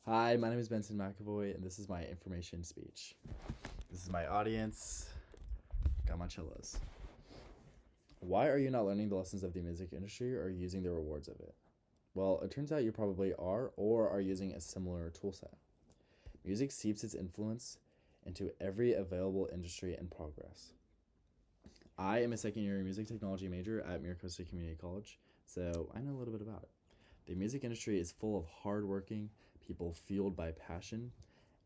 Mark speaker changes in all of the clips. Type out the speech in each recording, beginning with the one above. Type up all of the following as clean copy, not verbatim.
Speaker 1: Hi, my name is Benson McAvoy, and this is my information speech. This is my audience. Got my cellos. Why are you not learning the lessons of the music industry or using the rewards of it? Well, it turns out you probably are or are using a similar toolset. Music seeps its influence into every available industry and progress. I am a second-year music technology major at Miracosta Community College, so I know a little bit about it. The music industry is full of hardworking people fueled by passion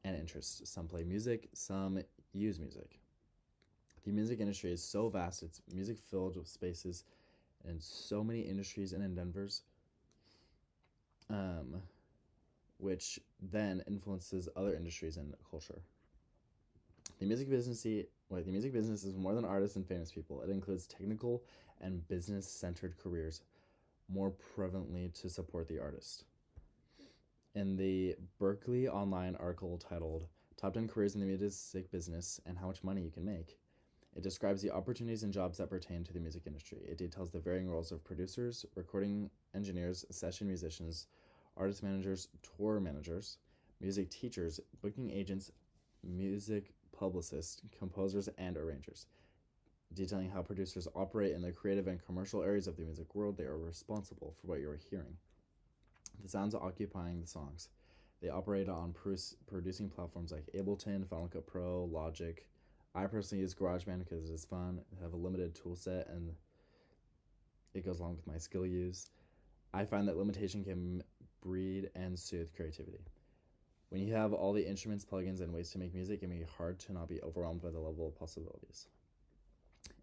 Speaker 1: and interest. Some play music, some use music. The music industry is so vast, it's music filled with spaces in so many industries and endeavors, which then influences other industries and culture. The music business is more than artists and famous people. It includes technical and business-centered careers more prevalently to support the artist. In the Berkeley Online article titled Top 10 Careers in the Music Business and How Much Money You Can Make, it describes the opportunities and jobs that pertain to the music industry. It details the varying roles of producers, recording engineers, session musicians, artist managers, tour managers, music teachers, booking agents, music publicists, composers, and arrangers. Detailing how producers operate in the creative and commercial areas of the music world, they are responsible for what you are hearing. The sounds occupying the songs. They operate on producing platforms like Ableton, Final Cut Pro, Logic. I personally use GarageBand because it is fun. I have a limited tool set and it goes along with my skill use. I find that limitation can breed and soothe creativity. When you have all the instruments, plugins, and ways to make music, it can be hard to not be overwhelmed by the level of possibilities.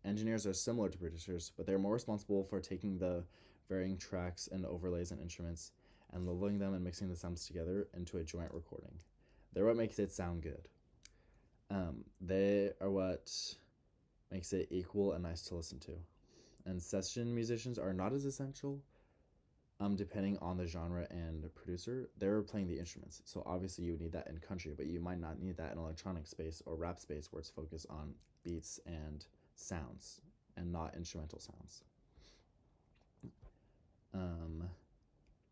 Speaker 1: Engineers are similar to producers, but they're more responsible for taking the varying tracks and overlays and instruments and leveling them and mixing the sounds together into a joint recording. They're what makes it sound good. They are what makes it equal and nice to listen to. And session musicians are not as essential, depending on the genre and producer. They're playing the instruments, so obviously you would need that in country, but you might not need that in electronic space or rap space where it's focused on beats and sounds and not instrumental sounds.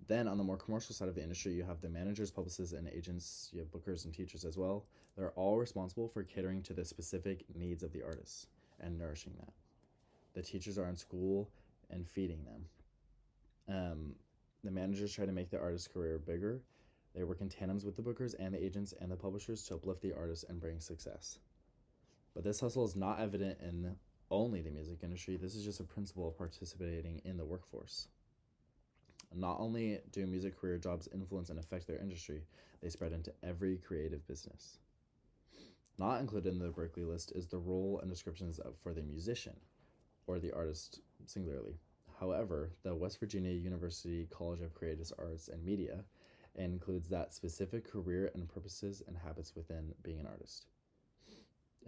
Speaker 1: Then on the more commercial side of the industry, you have the managers, publicists, and agents. You have bookers and teachers as well. They're all responsible for catering to the specific needs of the artists and nourishing that. The teachers are in school and feeding them. The managers try to make the artist's career bigger. They work in tandems with the bookers and the agents and the publishers to uplift the artist and bring success. But this hustle is not evident in only the music industry. This is just a principle of participating in the workforce. Not only do music career jobs influence and affect their industry, they spread into every creative business. Not included in the Berkeley list is the role and descriptions for the musician, or the artist singularly. However, the West Virginia University College of Creative Arts and Media includes that specific career and purposes and habits within being an artist.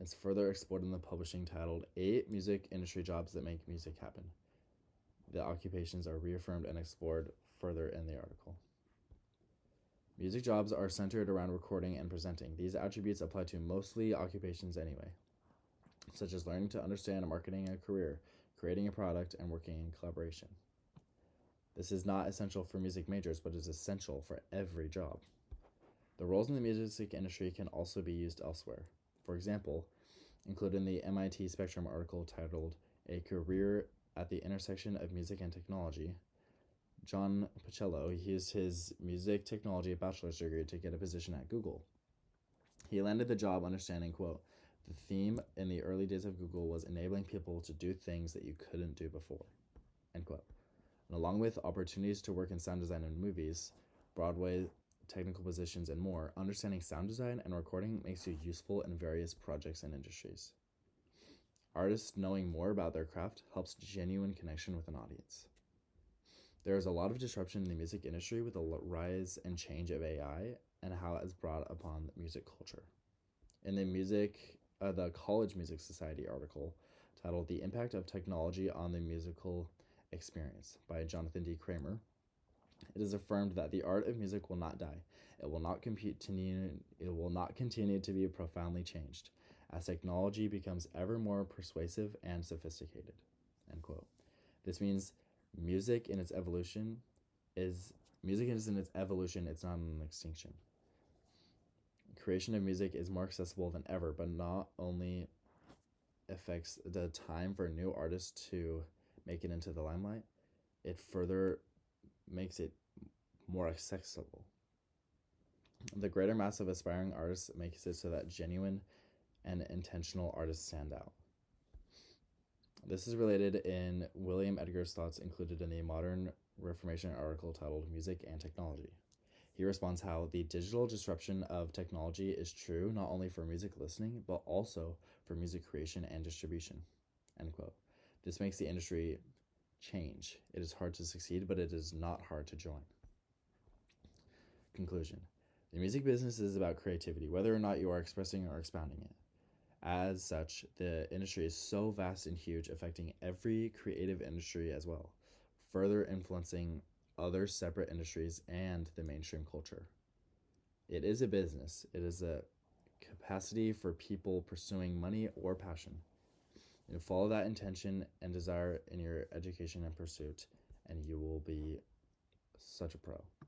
Speaker 1: It's further explored in the publishing titled 8 Music Industry Jobs That Make Music Happen. The occupations are reaffirmed and explored further in the article. Music jobs are centered around recording and presenting. These attributes apply to mostly occupations anyway, such as learning to understand and marketing a career, creating a product, and working in collaboration. This is not essential for music majors, but is essential for every job. The roles in the music industry can also be used elsewhere. For example, included in the MIT Spectrum article titled A Career at the Intersection of Music and Technology, John Pacello used his music technology bachelor's degree to get a position at Google. He landed the job understanding, quote, the theme in the early days of Google was enabling people to do things that you couldn't do before, end quote. And along with opportunities to work in sound design and movies, Broadway, technical positions, and more, understanding sound design and recording makes you useful in various projects and industries. Artists knowing more about their craft helps genuine connection with an audience. There is a lot of disruption in the music industry with the rise and change of AI and how it has brought upon music culture. In the College Music Society article titled The Impact of Technology on the Musical Experience by Jonathan D. Kramer, it is affirmed that the art of music will not die. It will not continue to be profoundly changed as technology becomes ever more persuasive and sophisticated, end quote. This means music is in its evolution, it's not an extinction. creation of music is more accessible than ever, but not only affects the time for a new artist to make it into the limelight, it further makes it more accessible. The greater mass of aspiring artists makes it so that genuine and intentional artists stand out. This is related in William Edgar's thoughts included in the Modern Reformation article titled Music and Technology. He responds how the digital disruption of technology is true not only for music listening, but also for music creation and distribution. End quote. This makes the industry change. It is hard to succeed, but it is not hard to join. Conclusion. The music business is about creativity, whether or not you are expressing or expounding it. As such, the industry is so vast and huge, affecting every creative industry as well, further influencing other separate industries and the mainstream culture. It is a business. It is a capacity for people pursuing money or passion. Follow that intention and desire in your education and pursuit, and you will be such a pro.